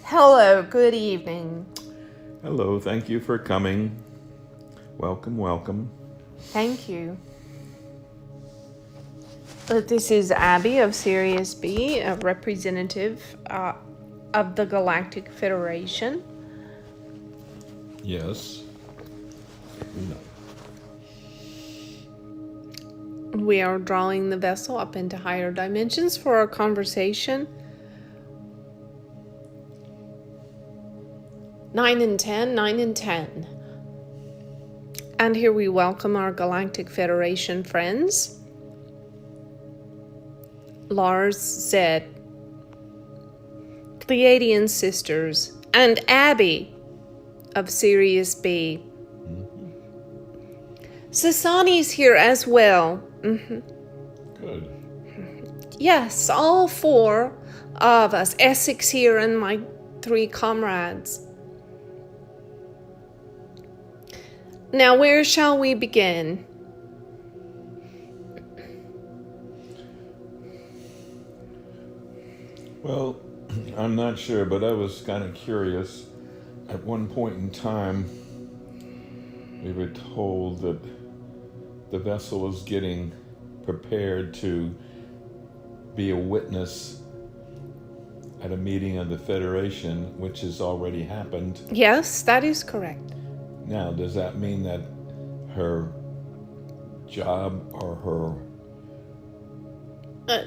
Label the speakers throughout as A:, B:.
A: Hello, good evening.
B: Hello, thank you for coming. Welcome, welcome.
A: Thank you. This is Abby of Sirius B, a representative of the Galactic Federation.
B: Yes. No.
A: We are drawing the vessel up into higher dimensions for our conversation. 9 and 10, 9 and 10. And here we welcome our Galactic Federation friends. Lars, Zed, Pleiadian sisters, and Abby of Sirius B. Sasani's here as well.
B: Good.
A: Yes, all four of us. Essex here and my 3 comrades. Now, where shall we begin?
B: Well, I'm not sure, but I was kind of curious. At one point in time, we were told that the vessel was getting prepared to be a witness at a meeting of the Federation, which has already happened.
A: Yes, that is correct.
B: Now, does that mean that her job or her...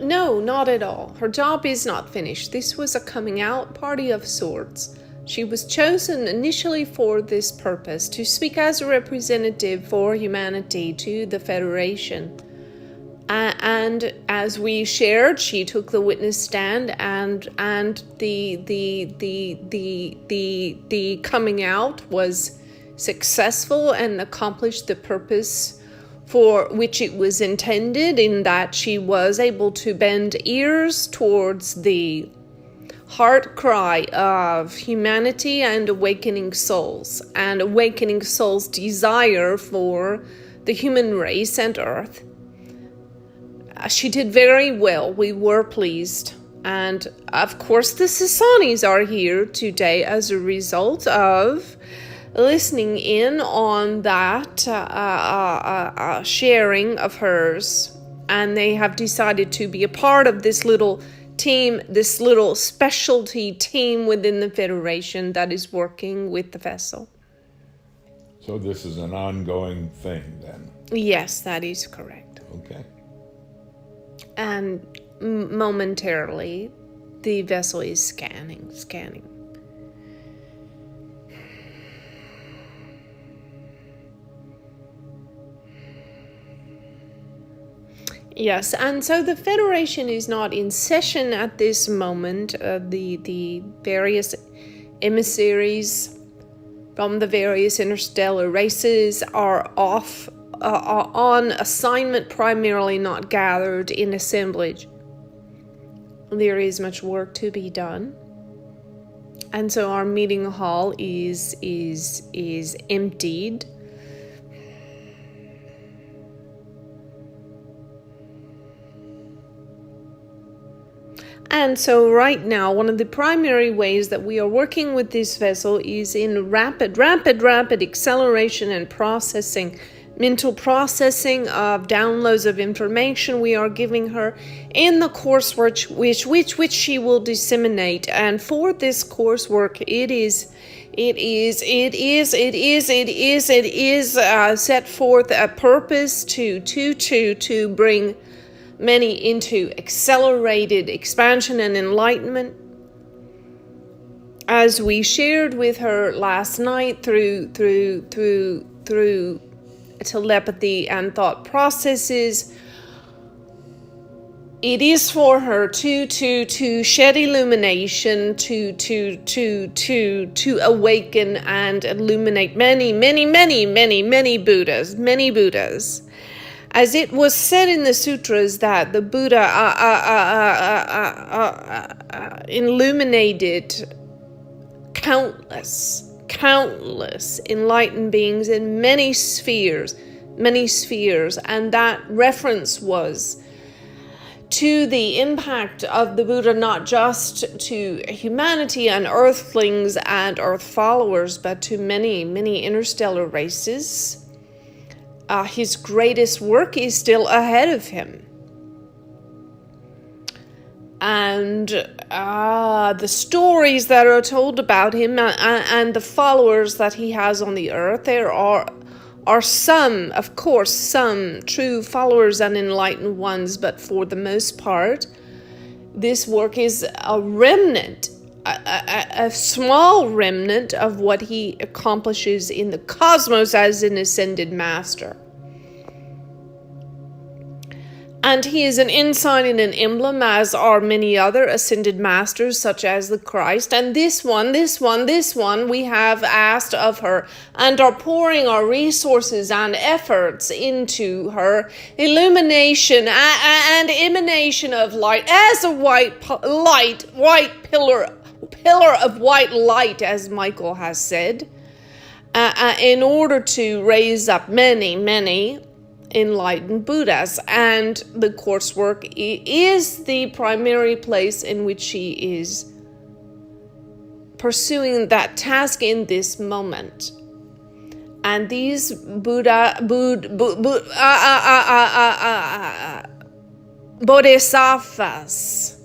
A: No, not at all. Her job is not finished. This was a coming out party of sorts. She was chosen initially for this purpose, to speak as a representative for humanity to the Federation. And as we shared, she took the witness stand, and the coming out was successful and accomplished the purpose for which it was intended, in that she was able to bend ears towards the heart cry of humanity and awakening souls desire for the human race and Earth. She did very well. We were pleased. And of course the Sasanis are here today as a result of listening in on that sharing of hers. And they have decided to be a part of this little team, this little specialty team within the Federation that is working with the vessel.
B: So this is an ongoing thing then?
A: Yes, that is correct.
B: Okay.
A: And momentarily, the vessel is scanning. Yes, and so the Federation is not in session at this moment. The various emissaries from the various interstellar races are off on assignment, primarily not gathered in assemblage. There is much work to be done, and so our meeting hall is emptied. And so right now, one of the primary ways that we are working with this vessel is in rapid acceleration and processing, mental processing of downloads of information we are giving her in the coursework which she will disseminate. And for this coursework, it is set forth a purpose to bring many into accelerated expansion and enlightenment. As we shared with her last night through telepathy and thought processes, it is for her to shed illumination, to awaken and illuminate many Buddhas. As it was said in the sutras that the Buddha illuminated countless enlightened beings in many spheres, and that reference was to the impact of the Buddha, not just to humanity and earthlings and earth followers, but to many, many interstellar races. His greatest work is still ahead of him. And the stories that are told about him and the followers that he has on the earth, there are some, of course, some true followers and enlightened ones, but for the most part, this work is a remnant, a small remnant of what he accomplishes in the cosmos as an ascended master. And he is an ensign and an emblem, as are many other ascended masters, such as the Christ. And this one, we have asked of her and are pouring our resources and efforts into her illumination and emanation of light as a white pillar of white light, as Michael has said, in order to raise up many, many enlightened Buddhas. And the Coursework is the primary place in which she is pursuing that task in this moment. And these bodhisattvas,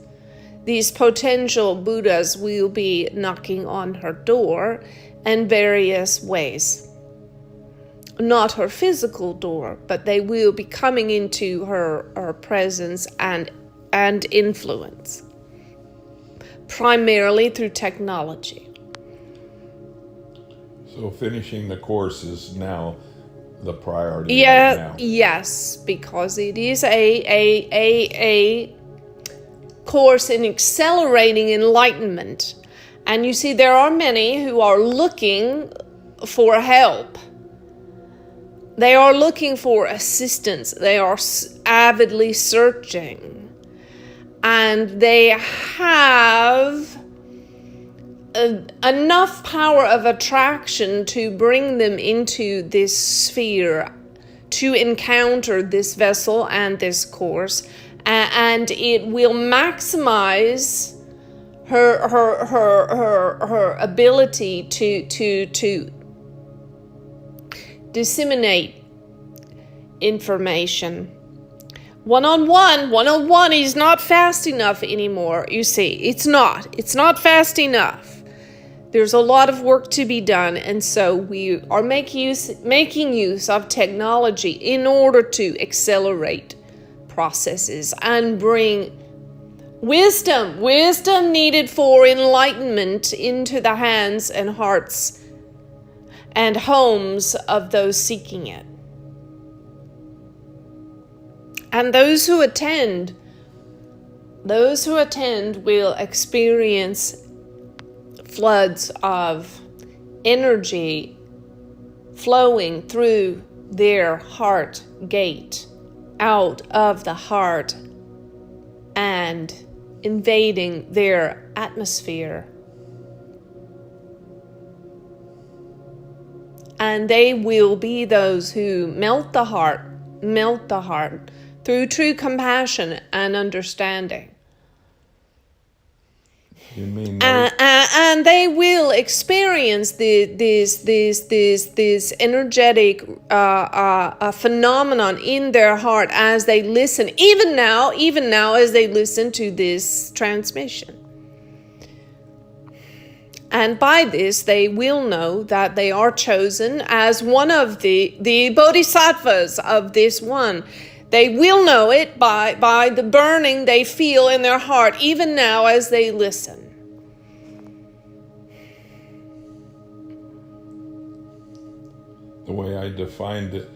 A: these potential Buddhas, will be knocking on her door in various ways. Not her physical door, but they will be coming into her presence and influence, primarily through technology.
B: So finishing the course is now the priority right now.
A: Yes, because it is a course in accelerating enlightenment. And you see, there are many who are looking for help. They are looking for assistance. They are avidly searching. And they have enough power of attraction to bring them into this sphere, to encounter this vessel and this course. And it will maximize her ability to disseminate information. One-on-one is not fast enough anymore. You see, it's not fast enough. There's a lot of work to be done, and so we are making use of technology in order to accelerate processes and bring wisdom needed for enlightenment into the hands and hearts and homes of those seeking it. And those who attend will experience floods of energy flowing through their heart gate, out of the heart, and invading their atmosphere. And they will be those who melt the heart through true compassion and understanding.
B: You mean
A: and they will experience this energetic phenomenon in their heart as they listen, even now as they listen to this transmission. And by this, they will know that they are chosen as one of the bodhisattvas of this one. They will know it by the burning they feel in their heart, even now as they listen.
B: the way I defined it,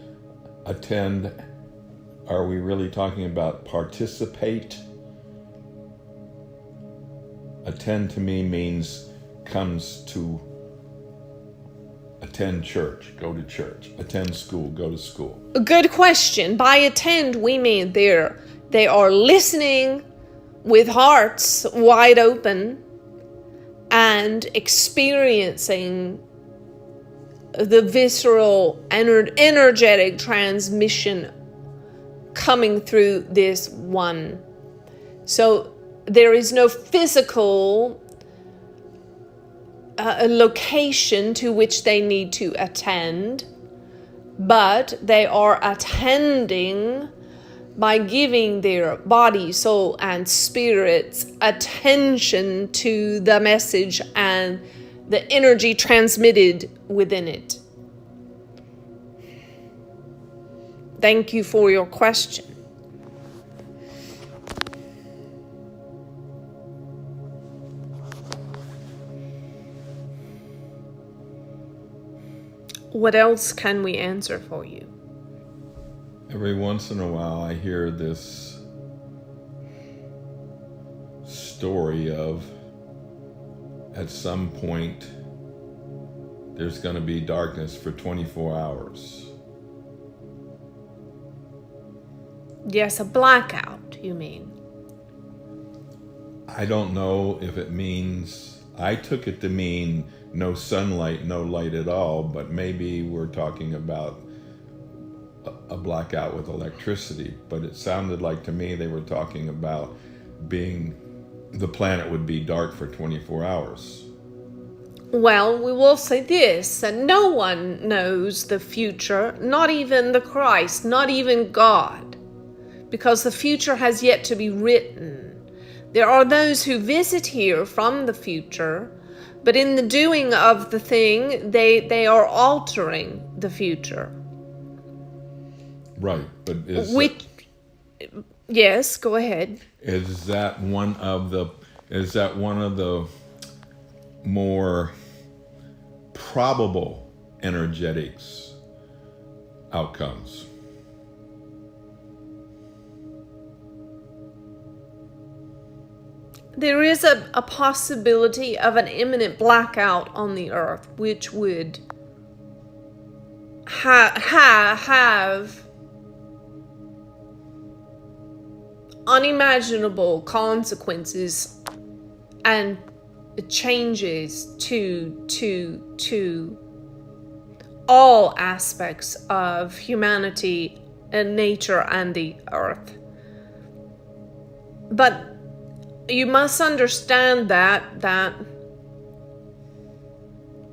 B: attend, are we really talking about participate? Attend to me means comes to attend church, go to church, attend school, go to school.
A: A good question. By attend, we mean they are listening with hearts wide open and experiencing the visceral, energetic transmission coming through this one So there is no physical a location to which they need to attend, but they are attending by giving their body, soul, and spirits attention to the message and the energy transmitted within it. Thank you for your question. What else can we answer for you?
B: Every once in a while I hear this story of, at some point there's going to be darkness for 24 hours.
A: Yes, a blackout, you mean?
B: I don't know if it means, I took it to mean no sunlight, no light at all, but maybe we're talking about a blackout with electricity. But it sounded like to me they were talking about the planet would be dark for 24 hours.
A: Well, we will say this, that no one knows the future, not even the Christ, not even God, because the future has yet to be written. There are those who visit here from the future, but in the doing of the thing, they are altering the future.
B: Right, but
A: yes, go ahead.
B: Is that one of the more probable energetics outcomes?
A: There is a possibility of an imminent blackout on the earth, which would have unimaginable consequences and changes to all aspects of humanity and nature and the earth. But you must understand that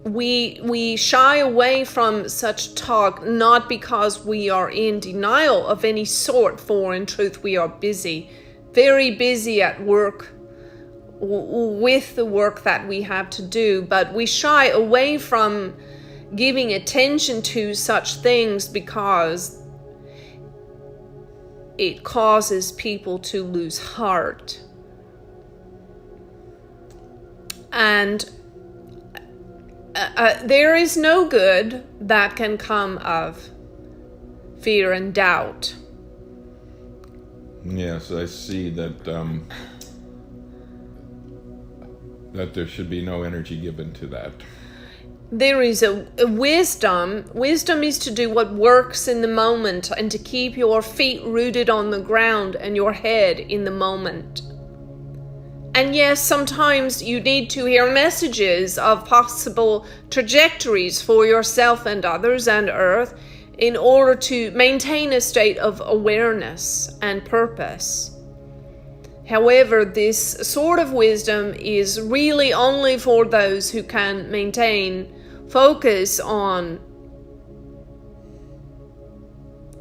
A: we shy away from such talk, not because we are in denial of any sort, for in truth we are busy, very busy at work with the work that we have to do, but we shy away from giving attention to such things because it causes people to lose heart. And there is no good that can come of fear and doubt.
B: Yes, I see that that there should be no energy given to that.
A: There is a wisdom. Wisdom is to do what works in the moment and to keep your feet rooted on the ground and your head in the moment. And yes, sometimes you need to hear messages of possible trajectories for yourself and others and Earth in order to maintain a state of awareness and purpose. However, this sort of wisdom is really only for those who can maintain focus on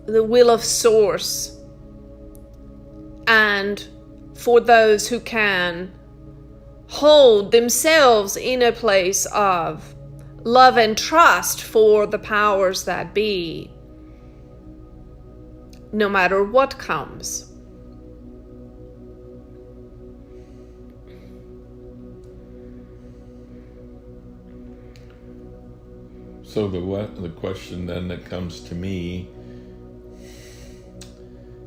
A: the will of Source, and for those who can hold themselves in a place of love and trust for the powers that be, no matter what comes.
B: So the question then that comes to me,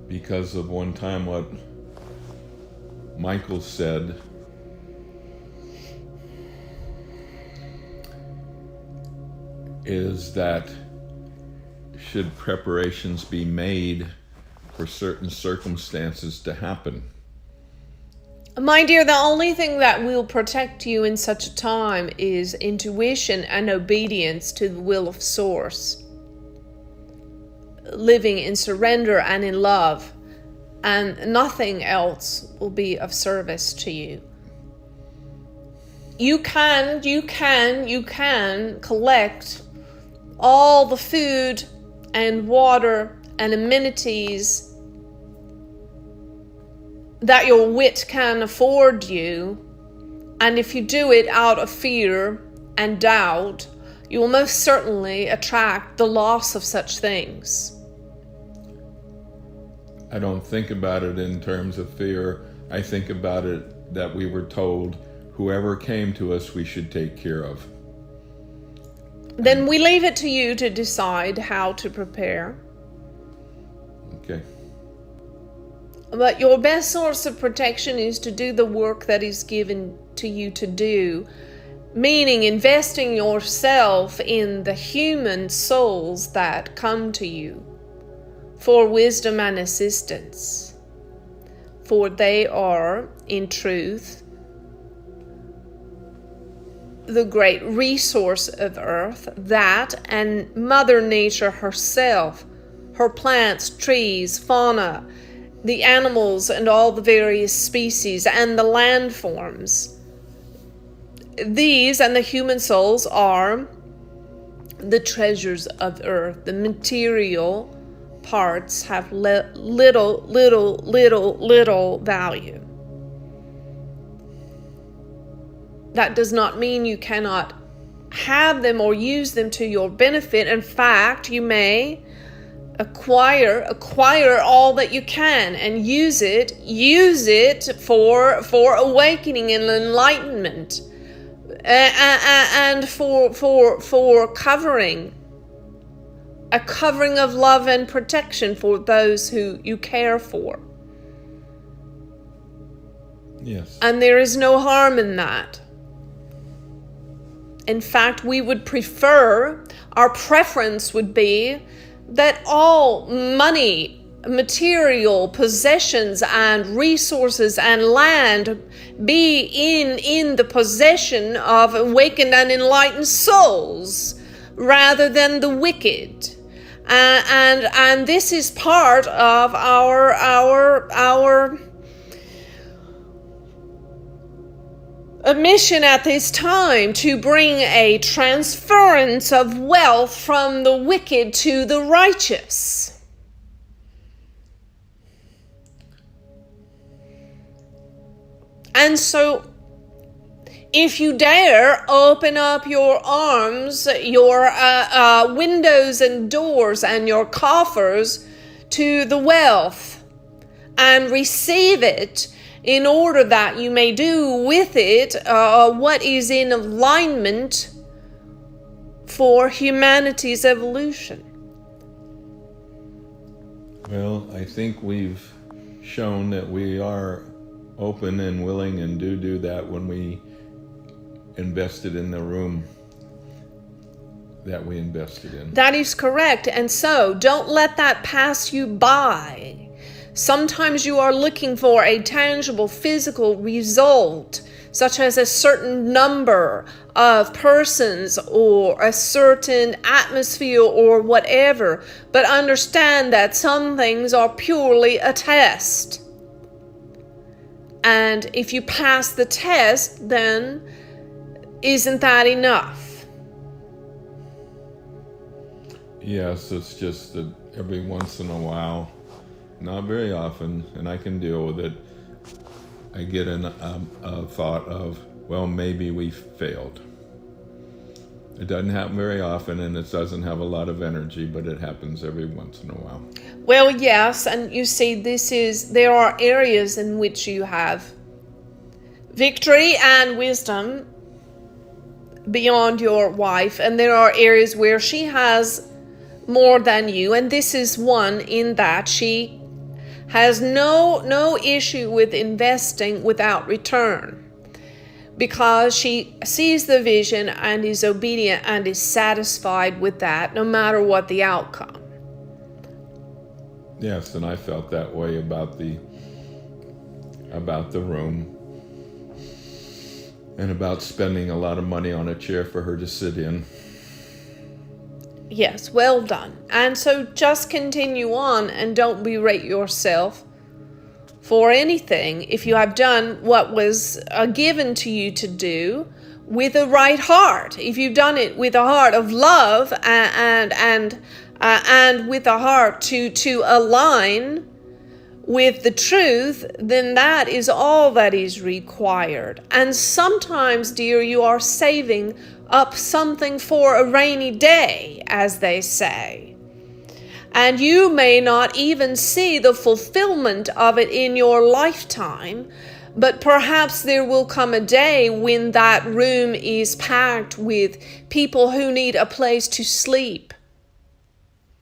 B: because of one time what Michael said, is that should preparations be made for certain circumstances to happen?
A: My dear, the only thing that will protect you in such a time is intuition and obedience to the will of Source. Living in surrender and in love. and nothing else will be of service to you. You can collect all the food and water and amenities that your wit can afford you, and if you do it out of fear and doubt, you will most certainly attract the loss of such things.
B: I don't think about it in terms of fear. I think about it that we were told whoever came to us we should take care of.
A: Then we leave it to you to decide how to prepare.
B: Okay.
A: But your best source of protection is to do the work that is given to you to do, meaning investing yourself in the human souls that come to you for wisdom and assistance. For they are, in truth, the great resource of earth, that and Mother Nature herself, her plants, trees, fauna, the animals and all the various species and the landforms. These and the human souls are the treasures of earth. The material parts have little value. That does not mean you cannot have them or use them to your benefit. In fact, you may acquire all that you can and use it for awakening and enlightenment, and for covering a covering of love and protection for those who you care for.
B: Yes.
A: And there is no harm in that. In fact, our preference would be that all money, material, possessions, and resources and land be in the possession of awakened and enlightened souls rather than the wicked. And this is part of our a mission at this time, to bring a transference of wealth from the wicked to the righteous. And so, if you dare open up your arms, your windows and doors and your coffers to the wealth and receive it, in order that you may do with it what is in alignment for humanity's evolution.
B: Well, I think we've shown that we are open and willing and do that when we invested in the room that we invested in.
A: That is correct. And so don't let that pass you by. Sometimes you are looking for a tangible physical result, such as a certain number of persons or a certain atmosphere or whatever. But understand that some things are purely a test. And if you pass the test, then isn't that enough?
B: Yes, it's just that every once in a while, not very often, and I can deal with it, I get a thought of, well, maybe we failed. It doesn't happen very often, and it doesn't have a lot of energy, but it happens every once in a while.
A: Well, yes, and you see, there are areas in which you have victory and wisdom beyond your wife, and there are areas where she has more than you, and this is one in that she has no issue with investing without return, because she sees the vision and is obedient and is satisfied with that, no matter what the outcome.
B: Yes, and I felt that way about the room, and about spending a lot of money on a chair for her to sit in.
A: Yes, well done. And so just continue on and don't berate yourself for anything if you have done what was given to you to do with a right heart. If you've done it with a heart of love and with a heart to align with the truth, then that is all that is required. And sometimes, dear, you are saving up something for a rainy day, as they say. And you may not even see the fulfillment of it in your lifetime, but perhaps there will come a day when that room is packed with people who need a place to sleep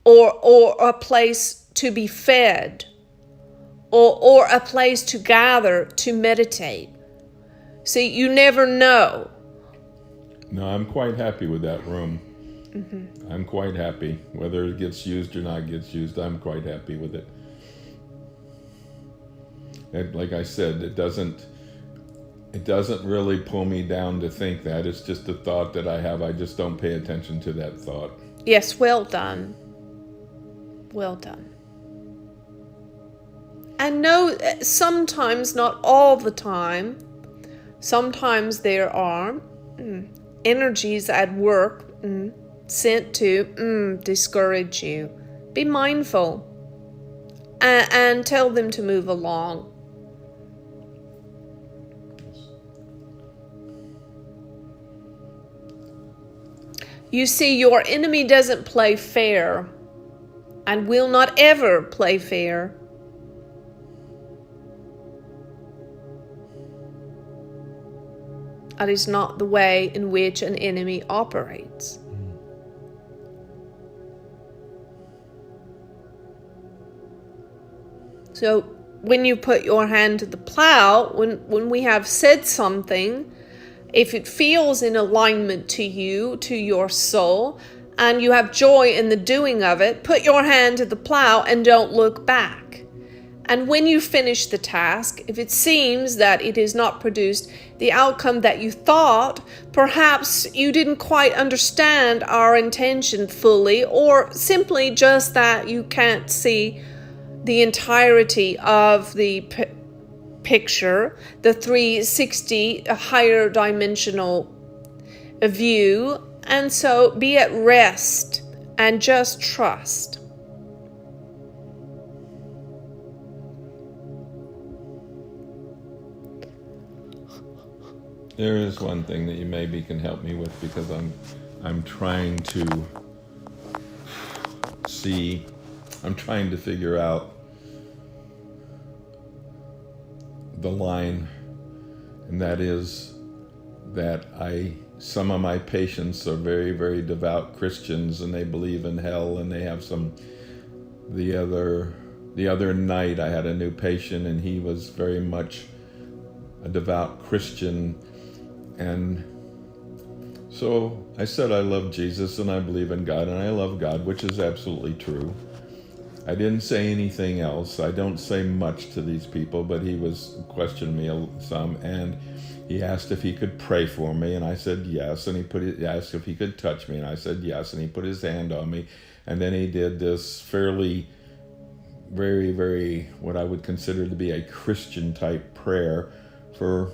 A: or a place to be fed or a place to gather to meditate. See, you never know.
B: No, I'm quite happy with that room. I'm quite happy. Whether it gets used or not gets used, I'm quite happy with it. And like I said, it doesn't really pull me down to think that. It's just a thought that I have. I just don't pay attention to that thought.
A: Yes, well done. Well done. And no, sometimes, not all the time, sometimes there are energies at work sent to discourage you. Be mindful and tell them to move along. You see, your enemy doesn't play fair and will not ever play fair. That is not the way in which an enemy operates. So when you put your hand to the plow, when we have said something, if it feels in alignment to you, to your soul, and you have joy in the doing of it, put your hand to the plow and don't look back. And when you finish the task, if it seems that it has not produced the outcome that you thought, perhaps you didn't quite understand our intention fully, or simply just that you can't see the entirety of the picture, the 360, a higher dimensional view. And so be at rest and just trust.
B: There is one thing that you maybe can help me with, because I'm trying to see, I'm trying to figure out the line, and that is that some of my patients are very, very devout Christians, and they believe in hell, and they have the other night I had a new patient, and he was very much a devout Christian. And so I said I love Jesus and I believe in God and I love God, which is absolutely true. I didn't say anything else. I don't say much to these people, but he was questioning me some, and he asked if he could pray for me, and I said yes, and he asked if he could touch me, and I said yes, and he put his hand on me, and then he did this fairly, very, very, what I would consider to be a Christian type prayer for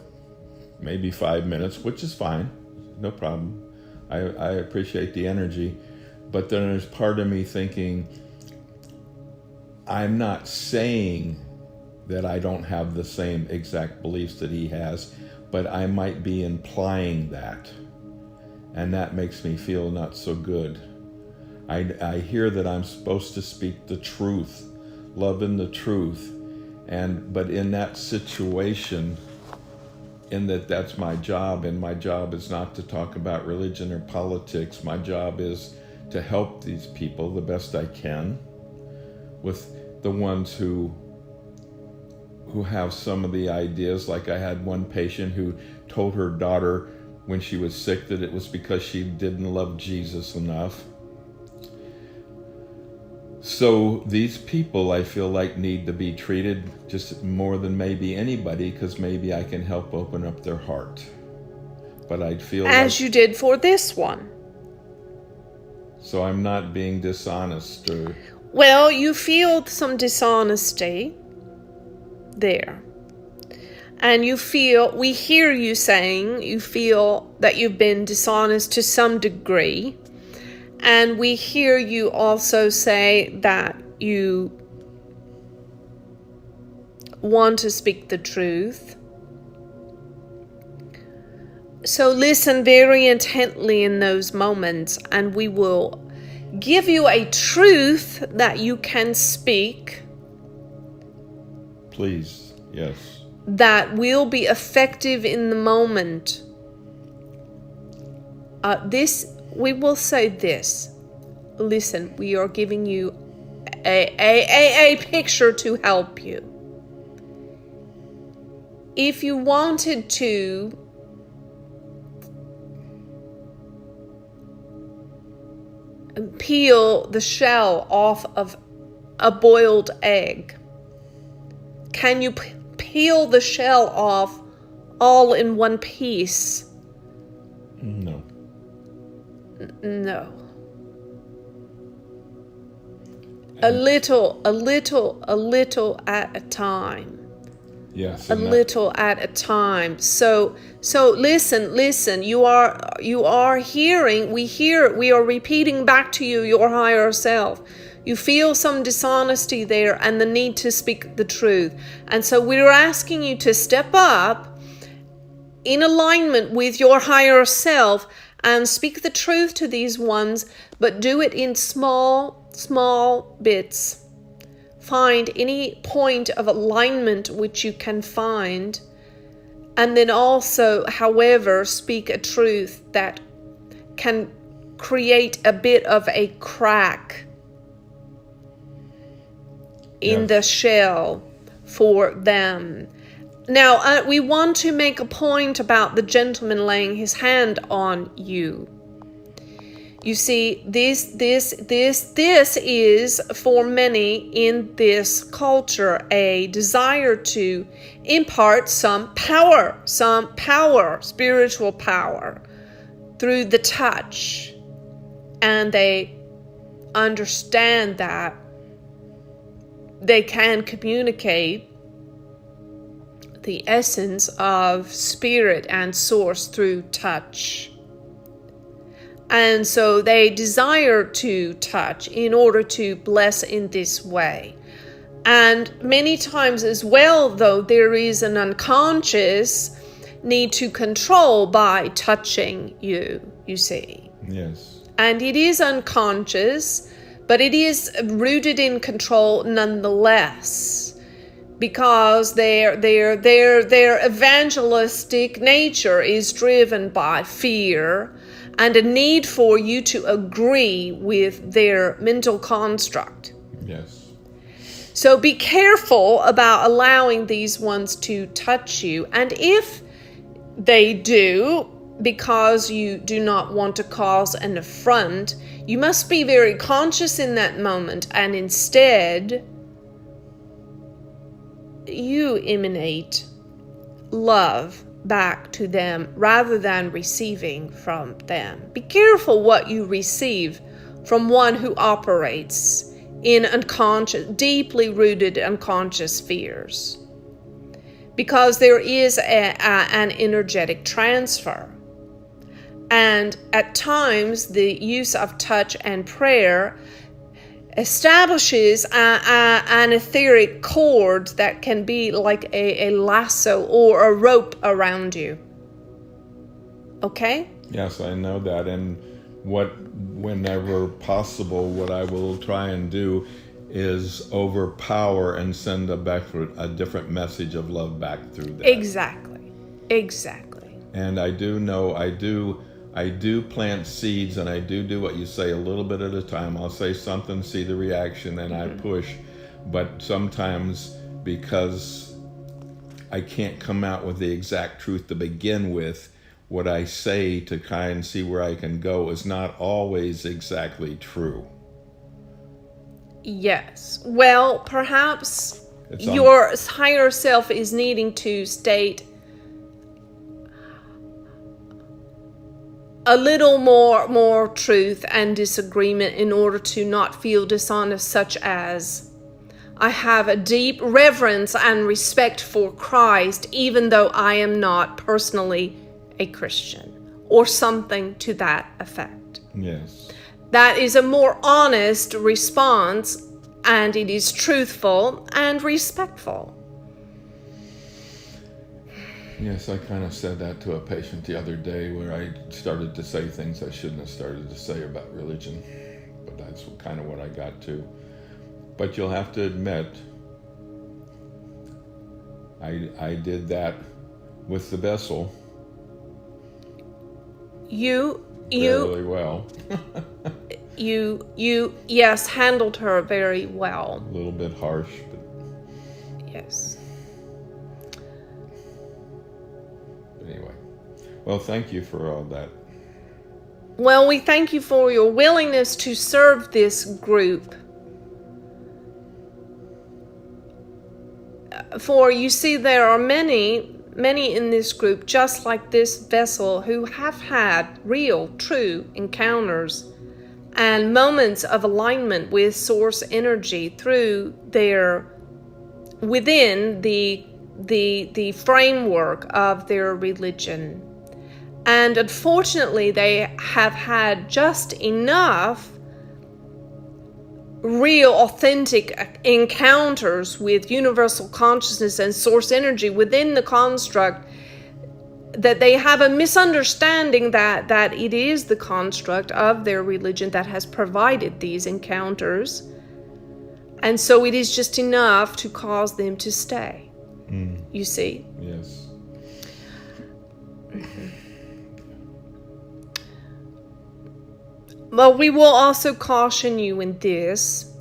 B: maybe 5 minutes, which is fine, no problem. I appreciate the energy, but then there's part of me thinking, I'm not saying that I don't have the same exact beliefs that he has, but I might be implying that, and that makes me feel not so good. I hear that I'm supposed to speak the truth, love in the truth, but in that situation, in that's my job, and my job is not to talk about religion or politics. My job is to help these people the best I can, with the ones who have some of the ideas. Like I had one patient who told her daughter when she was sick that it was because she didn't love Jesus enough. So these people, I feel like, need to be treated just more than maybe anybody, because maybe I can help open up their heart. But I'd feel
A: as you did for this one.
B: So I'm not being dishonest, or...
A: Well, you feel some dishonesty. there. And we hear you saying, you feel that you've been dishonest to some degree. And we hear you also say that you want to speak the truth. So listen very intently in those moments, and we will give you a truth that you can speak.
B: Please, yes.
A: That will be effective in the moment. We will say this. Listen, we are giving you a picture to help you. If you wanted to peel the shell off of a boiled egg, can you peel the shell off all in one piece?
B: No.
A: No. A little at a time.
B: Yes.
A: A little at a time. So listen, you are hearing, we are repeating back to you your higher self. You feel some dishonesty there and the need to speak the truth. And so we're asking you to step up in alignment with your higher self and speak the truth to these ones, but do it in small bits. Find any point of alignment which you can find, and then also, however, speak a truth that can create a bit of a crack in the shell for them. Now, we want to make a point about the gentleman laying his hand on you. You see, this is for many in this culture a desire to impart some power, spiritual power, through the touch. And they understand that they can communicate the essence of spirit and source through touch. And so they desire to touch in order to bless in this way. And many times as well, though, there is an unconscious need to control by touching you see.
B: Yes.
A: And it is unconscious, but it is rooted in control nonetheless, because their evangelistic nature is driven by fear and a need for you to agree with their mental construct.
B: Yes.
A: So be careful about allowing these ones to touch you. And if they do, because you do not want to cause an affront, you must be very conscious in that moment, and instead you emanate love back to them rather than receiving from them. Be careful what you receive from one who operates in unconscious, deeply rooted unconscious fears, because there is an energetic transfer. And at times, the use of touch and prayer establishes an etheric cord that can be like a lasso or a rope around you. Okay?
B: Yes, I know that. And whenever possible, what I will try and do is overpower and send a different message of love back through that.
A: Exactly.
B: And I do know, I do plant seeds, and I do what you say a little bit at a time. I'll say something, see the reaction, and I push. But sometimes, because I can't come out with the exact truth to begin with, what I say to try and see where I can go is not always exactly true.
A: Yes. Well, perhaps your higher self is needing to state a little more truth and disagreement in order to not feel dishonest, such as, I have a deep reverence and respect for Christ, even though I am not personally a Christian, or something to that effect.
B: Yes.
A: That is a more honest response, and it is truthful and respectful.
B: Yes, I kind of said that to a patient the other day, where I started to say things I shouldn't have started to say about religion. But that's kind of what I got to. But you'll have to admit, I did that with the vessel fairly well.
A: Yes, handled her very well.
B: A little bit harsh, but
A: yes.
B: Anyway, well, thank you for all that.
A: Well, we thank you for your willingness to serve this group. For you see, there are many in this group, just like this vessel, who have had real, true encounters and moments of alignment with source energy through within the framework of their religion. And unfortunately, they have had just enough real, authentic encounters with universal consciousness and source energy within the construct that they have a misunderstanding that it is the construct of their religion that has provided these encounters. And so it is just enough to cause them to stay. You see?
B: Yes.
A: Well, we will also caution you in this,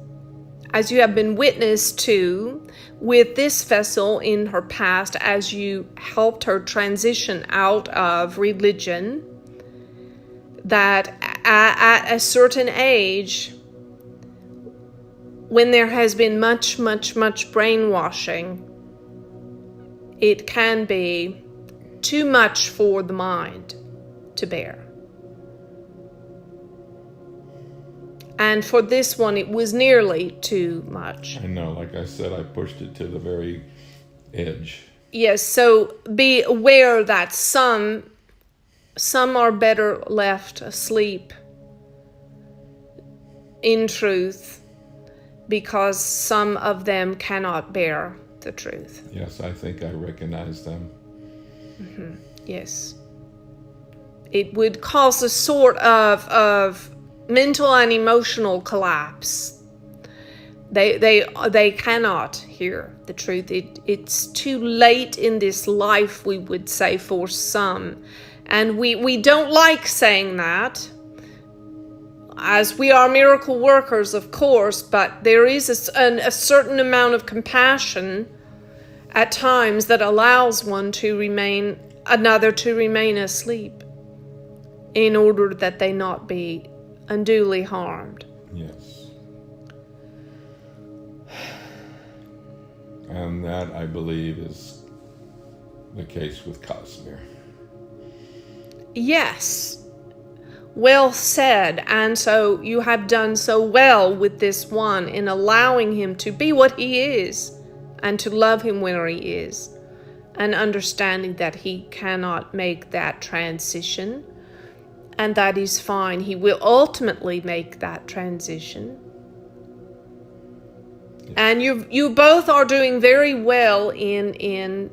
A: as you have been witness to with this vessel in her past, as you helped her transition out of religion, that at a certain age, when there has been much brainwashing, it can be too much for the mind to bear. And for this one, it was nearly too much.
B: I know, like I said, I pushed it to the very edge.
A: Yes, so be aware that some are better left asleep in truth, because some of them cannot bear the truth.
B: Yes, I think I recognize them.
A: Yes. It would cause a sort of mental and emotional collapse. They cannot hear the truth. It's too late in this life, we would say, for some. And we don't like saying that, as we are miracle workers, of course, but there is a certain amount of compassion at times that allows another to remain asleep in order that they not be unduly harmed.
B: Yes. And that, I believe, is the case with Cosmere.
A: Yes. Well said. And so you have done so well with this one in allowing him to be what he is and to love him where he is, and understanding that he cannot make that transition. And that is fine. He will ultimately make that transition.
B: Yes.
A: And you both are doing very well in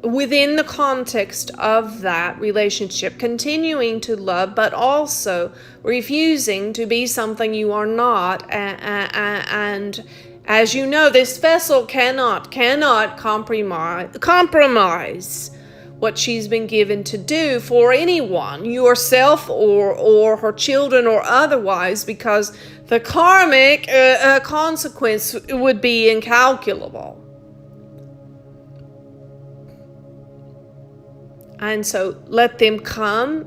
A: within the context of that relationship, continuing to love, but also refusing to be something you are not. And as you know, this vessel cannot compromise what she's been given to do for anyone, yourself or her children or otherwise, because the karmic consequence would be incalculable. And so let them come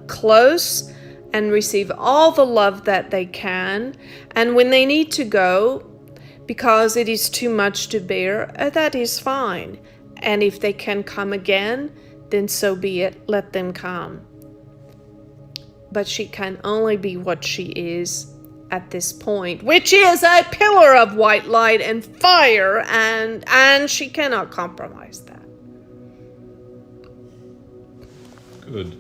A: close and receive all the love that they can. And when they need to go, because it is too much to bear, that is fine. And if they can come again, then so be it. Let them come. But she can only be what she is at this point, which is a pillar of white light and fire, and she cannot compromise that.
B: Good.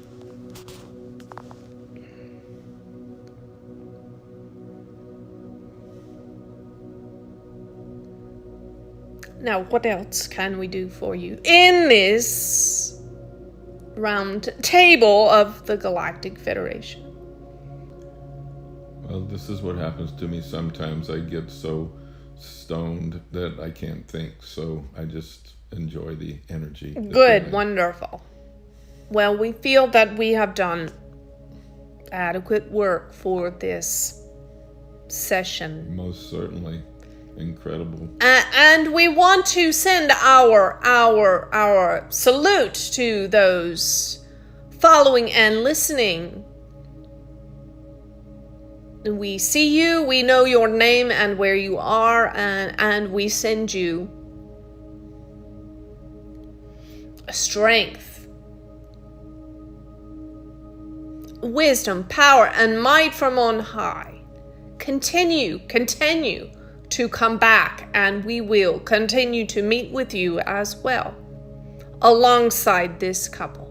A: Now, what else can we do for you in this round table of the Galactic Federation?
B: Well, this is what happens to me sometimes. I get so stoned that I can't think, so I just enjoy the energy.
A: Good, wonderful. Well, we feel that we have done adequate work for this session.
B: Most certainly. Incredible.
A: And we want to send our salute to those following and listening. We see you, we know your name and where you are, and we send you strength, wisdom, power, and might from on high. Continue to come back, and we will continue to meet with you as well, alongside this couple.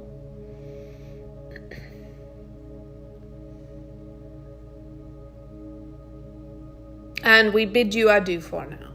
A: And we bid you adieu for now.